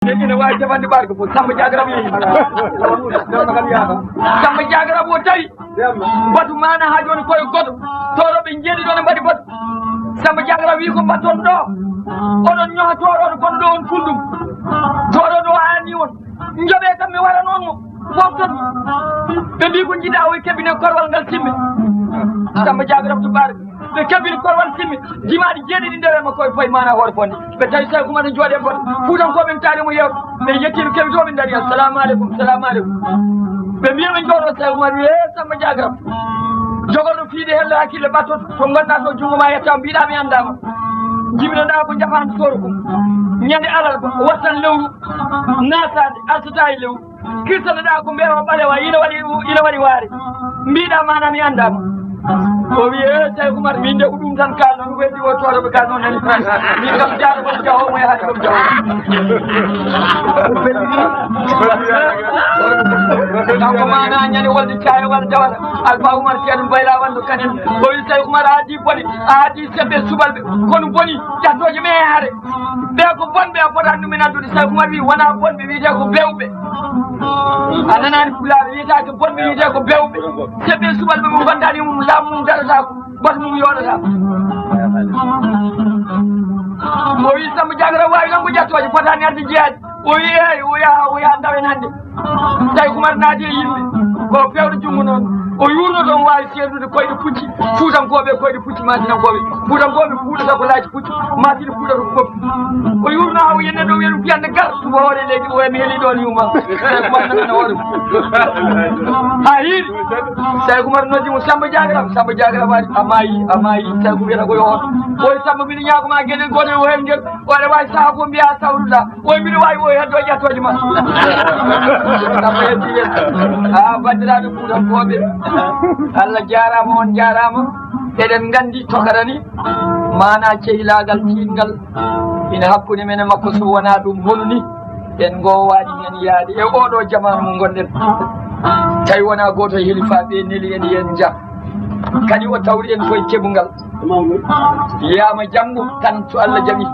Ini wajib mandi barco pun sampai jaga rabi. Sampai jaga rabi cai. Batu mana hajon koyo godo. Toro binjedi don badi bot. Sampai jaga rabi ko baton do. Onon nyo toro ko do on fundum. Toro do ani won. Njobe kam mi wara non mo. Wofton. Be bi ko jida o kebine korwal ngal timmi. Sampai jaga rabi barco. Be kebine korwal timmi. Jimaadi jedi ndewe ma koy fay mana hor fondi. Be tay sa ko man jode bot. Fudan ko ben tare mo yew. Be yettiru kebi to ben dari assalamu alaikum assalamu alaikum. Be mi men joro sa ko man sama jaga rabi. Jogorno fiide hella hakkille batto to ganda to jungo ma yetta biida mi andama jibino da ko jafan soro ko nyande alal ko wattan lewru nasade asata lewru kirtana da ko bewa balewa ina wadi waari biida mana mi andama o wiye tay ko mar minde ko dum tan kalno ko wedi o toro be kalno nani france mi kam jaaro ko jawo moy hadi ko jawo ko mana nyani waldi chaay wal jawal alfa umar ken bayla wandu kanen o wi tay umar adi boni adi sebe subalbe kono boni jattoje me haare be ko bonbe apota numina dudi say umar wi wana bonbe wi ko bewbe ananani fulaabe wi ko bonbe wi ko bewbe sebe subalbe mo bandani mum lamu darata ko bas mum yodata o wi sama jagara wawi nan ko jattoje fotani arde jeyaji o wi ey o ya ndawen hande tay umar naati yimbe ko fewde jungo non o yurno don wawi seedude koyde pucci fuutankoɓe koyde pucci masinankoɓe fuutankoɓe fuudata ko laaji pucci masine fuudata ko foppi o yurno haw yenne ɗo wiyeɗum fiyande gar tuba hoore leydi o mi heeli ɗon yuma manana hoore ha hiiɗi tawi kumar noddimo samba jagaram amayi tawi ko wiyata koye hoto oy samba mbiɗa ñagoma gueɗe goɗe o hen guel oɗa wawi saaha ko mbiya sawruɗa oy mbiɗa wawi o heddo ƴettoje ma samba heddi yen ha bandiraɓe fuutankoɓe Allah jarama on jarama eɗen gandi tokarani mana cehilagal tingal ina hakkude men e makko so wona ɗum honuni en gowaɗi hen yaade e oɗo jamanu mo gonɗen tawi wona goto e helifaɓe neli en yen ja kadi o tawri en koye keɓugal yiyama janggo tan so Allah jaaɓi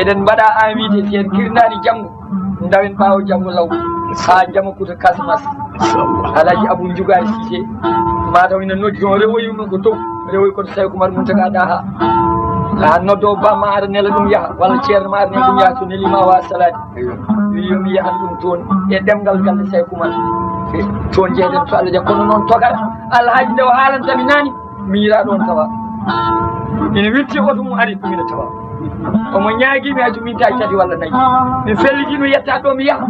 eɗen mbaɗa invité si en kirnani janggo dawen ɓawo janggo law ha jama kuta kasmas alaji abou jugay sisé mataw ina noddi on rewoyuno ko tow rewoy koto sawi kumar muntaka daha ha noddo bamma aɗa nela ɗum yaaha walla ceerno ma aɗa nela ɗum yaaha so nelima wa salade wi yomi yahan ɗum toon e ɗemgal galle sawi kumar toon jeeɗen so Allah jaa kono noon togata alhaji nde o haalantami nani mi yira ɗon tawa ina wirti oto mum ari ɗumina tawa omo ñaaguimi hay so min tawi tati walla nayyi mi felliɗino yetta ɗo mi yaaha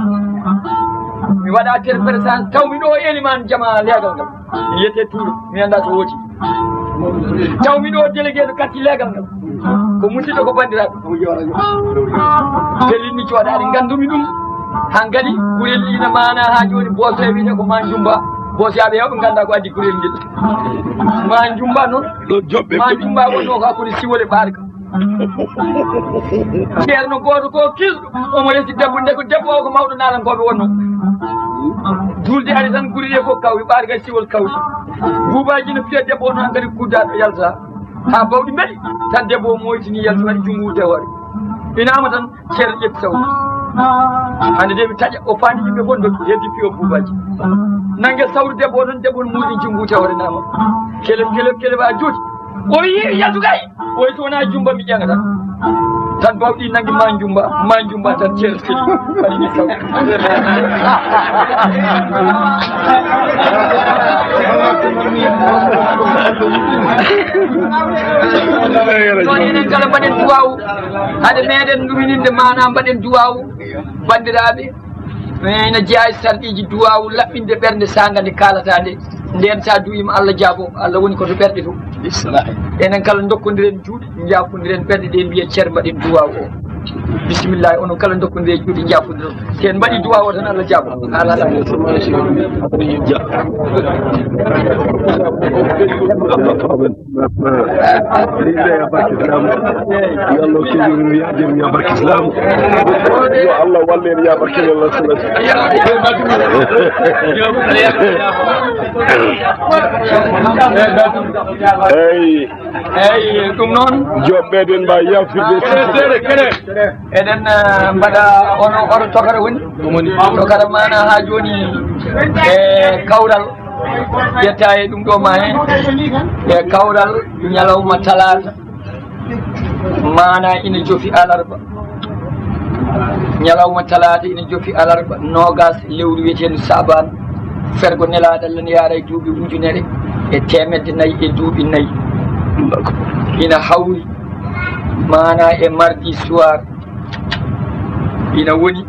mi waɗa tel présence tawmi ɗo éliman jama leegal ngal mi yiyete Touré mi anda so wooti tawmi ɗo délégué ɗo katti leegal ngal ko musidɗo ko bandiraɓe fellinmi cooɗade gandumi ɗum han kadi gurel ina mana ha joni boso e wiyete ko ma jumba bosoyaɓe hewɓe ganda ko addi gurel ngel ma jumba noon ma jumba wonno ko hakkude siwol e ɓarka ceerno goto ko kisɗo omo resi debbo nde ko debbo o ko mawɗo nalankoɓe wonno julde ari tan guri ɗe fof kawri ɓarga siwol kawri buubaji no fiya debbo o noon kadi kuddaɗo yalta ha bawɗi mbeɗi tan debbo o moytini yalta waɗi jungude hoore inama tan ceerno ƴetti sawdi hande nde mi taƴa o fandi yimɓe fof dokki heddi piyo buubaji nangue sawru debbo o noon debbo no muɗi jungude hoore nama keleb a jooti o yi yaltu kay oy so wona jumba mi ƴeŋata tan bawɗi nangi ma jumba tan ceerno seli waɗini saw ɗon enen kala mbaɗen duwawu haade meɗen ɗumininde mana mbaɗen duwawu bandiraɓe ene jeeya e sarɗiji duwawu laɓɓinde ɓernde saga nde kalata nde nden sa duwima Allah jaabo Allah woni koto ɓerɗe to enen kala dokkodiren juuɗe jafodiren ɓerɗe ɗe mbiye ceer mbaɗen duwaw o bisimillahi onon kala dokkodire juuɗe jafodiron sen mbaɗi duwaw o tan Allah jaabo Allah wallen ya barke Allah eyyi ɗum noon joɓɓeɗen mba yafirde kene eɗen mbaɗa oɗo tokara woni tokara mana ha joni e kawral ƴetta e ɗum ɗo ma hen e kawral ñalawma talata mana ina jofi alarba ñalawma talata ina jofi alarba nogas lewru wiyetedu saban fergo nelaɗo Allah ne yaara e duuɓi ujunere e temedde nayyi e duuɓi nayyi ina hawri mana e mardi soir ina woni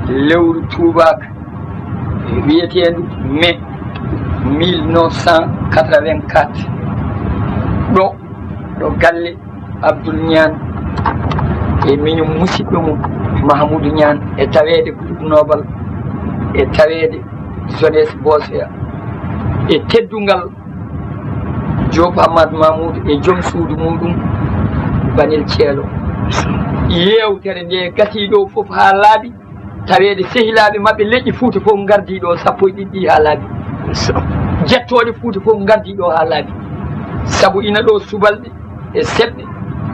lewru tubaka wiyetedu mai 1984 ɗo galle Abdoul Niane e min musidɗo mum Mahamoudou Niane e tawede groupe nobal e tawede jeunesse Bosoya e teddungal Diop Amadou Mamoudou e joom suudu muɗum Banel Thielo yewtere nde gasiɗo foof ha laaɓi tawede sehilaɓe mabɓe leƴƴi Fouta fof gardiɗo sappo e ɗiɗɗi ha laaɓi jettoɗe Fouta fof gardiɗo ha laaɓi saabu ina ɗo subalɓe e seɓɓe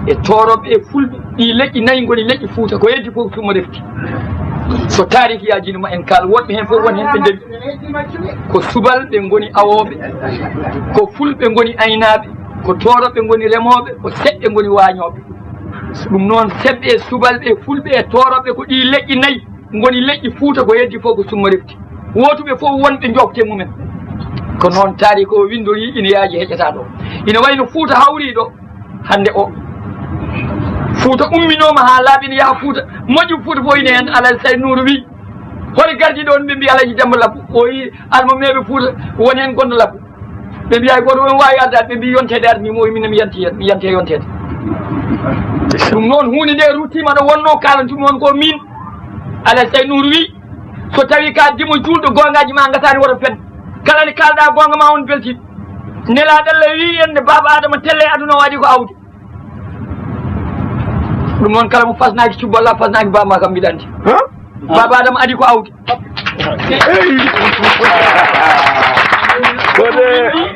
e toroɓe e fulɓe ɗi leƴƴi nayyi goni leƴƴi Fouta ko heddi fof sumo refti so tarihiyaji ma en kal woɗɓe hen fof woni hen ɓe ndewi ko subalɓe goni awoɓe ko fulɓe goni aynaɓe ko toroɓe goni remoɓe ko seɓɓe goni wañoɓe ɗum noon seɓɓe e subalɓe e fulɓe e toroɓe ko ɗi leƴƴi nayyi goni leƴƴi Fouta ko heddi fof ko summo refti wotuɓe fof wonɓe jofte mumen ko noon taari ko windori ina yaaji heƴata ɗo ina wayno Fouta hawri ɗo hande o Fouta umminoma ha laaɓi ne yaaha Fouta moƴƴi Fouta fof ine hen Alaji Saydou Nourou wi hol gardiɗo on ɓe mbi Alaji Demba Labbo o wi almameɓe Fouta woni hen gonɗo Labbo ɓe mbiya goto on wawi ardade ɓe mbi yontede ardini mo min mi yanti hen mi yante yontede ɗum noon hunde nde ruttima ɗo wonno kalantumi on ko min Alaji Saydou Nourou wi so tawi ka dimo julɗo gongaji ma gasani woto fedde kala nde kalɗa gonga ma on beltiɗo nelaɗo Allah wi en nde baba Adama telle aduna waɗi ko awdi ɗum noon kala mo fasnaki cubballa fasnaki bama kam mbiɗa andi baba Adama adi ko awdi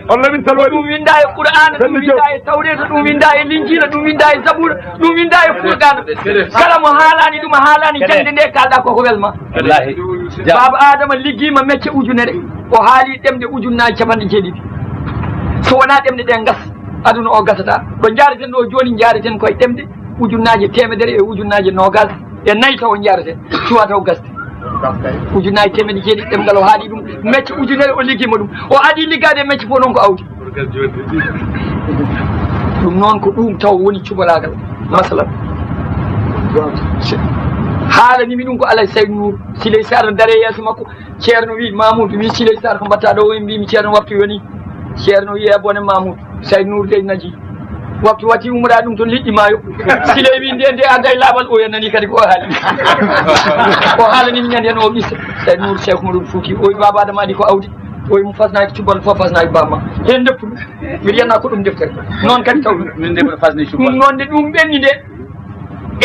on lamin talwaɗi ɗum winda e Qur'ana ɗum winda e Tawreta ɗum winda e Linjila ɗum winda e Zabura ɗum winda e Furqana kala mo haalani ɗum a haalani jangde nde kalɗa koko welma baba Adama liggima mecce ujunere o haali ɗemɗe ujunnaji capanɗe jeeɗiɗi so wona ɗemɗe ɗe gas aduna o gasata ɗo jareten ɗo joni jareten koye ɗemɗe ujunnaji temedere e ujunnaji nogas e nayyi taw jareten cuwa taw gasde ujunnaji temedde jeeɗiɗi ɗemgal o haali ɗum mecce ujunere o liggima ɗum o adi liggade e mecce fof noon ko awdi ɗum noon ko ɗum taw woni cubalagal masalan haalanimi ɗum ko Alaji Saydou Nourou Siley Sar dare yeeso makko ceerno wi Mamoudou wi Siley Sar ko mbatta ɗo o mbimi ceerno waptu yoni ceerno wi e bone Mamoudou Saydou Nourou de naji waktu wati umra ɗum to liɗɗi maayo Siley wi nde adda e laaɓal o nani kadi ko haali o haalanimi ñande hen o ɓissa Saydou Nourou Cheikh Moudoud Fouti o wi baba Adama adi ko awdi o wi mo fasnaki cubbal fof fasnaki bamma hen deppu ɗum mbiɗa yiyanna ko ɗum deftere noon kadi taw ɗum noon nde ɗum ɓenni nde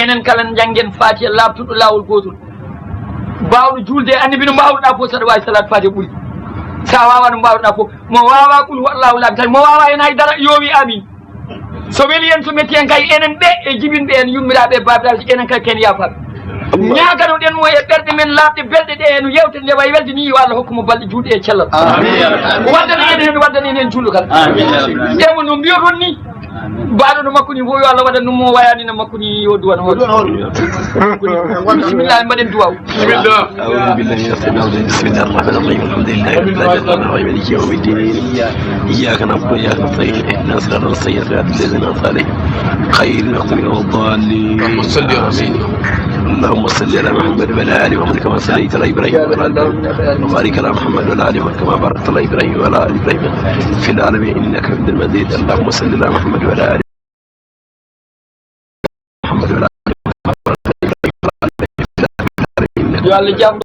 enen kala janggen Fatiha labtuɗo lawol gotol mbawɗo julde andi bino mbawɗa fof saɗa wawi salat Fatiha ɓuuri sa wawa no mbawɗa fof mo wawa qul huwallahu laabi tati mo wawa hen haydara yowi amin so weeli en so metti en kay enen ɓe e jibinɓe en yummiraɓe babiraɓe enen kay ken yafaɓe ñaganoɗen mo e ɓerɗe men labɗe belɗe ɗe no yewtere nde way welde ni yo Allah hokkuma balɗe juuɗe e cellal waddana en hen waddana en julɗo kala ƴeewa no mbiyoton ni mbaɗo no makko ni fof yo Allah waɗan ɗum mo wayani no makko ni yo duwan hoore bisimillahi mbaɗen duwaw أعوذ بالله من الشيطان الرجيم بسم الله الرحمن الرحيم الحمد لله رب العالمين مالك يوم الدين إياك نعبد وإياك نستعين اهدنا الصراط المستقيم صراط الذين أنعمت عليهم غير المغضوب عليهم ولا الضالين اللهم صل على محمد وعلى آل محمد كما صليت على إبراهيم وعلى آل إبراهيم وبارك على محمد وعلى آل محمد كما باركت على إبراهيم وعلى آل إبراهيم في العالمين إنك حميد مجيد اللهم صل على محمد وعلى آل محمد وعلى آل محمد yo Allah jam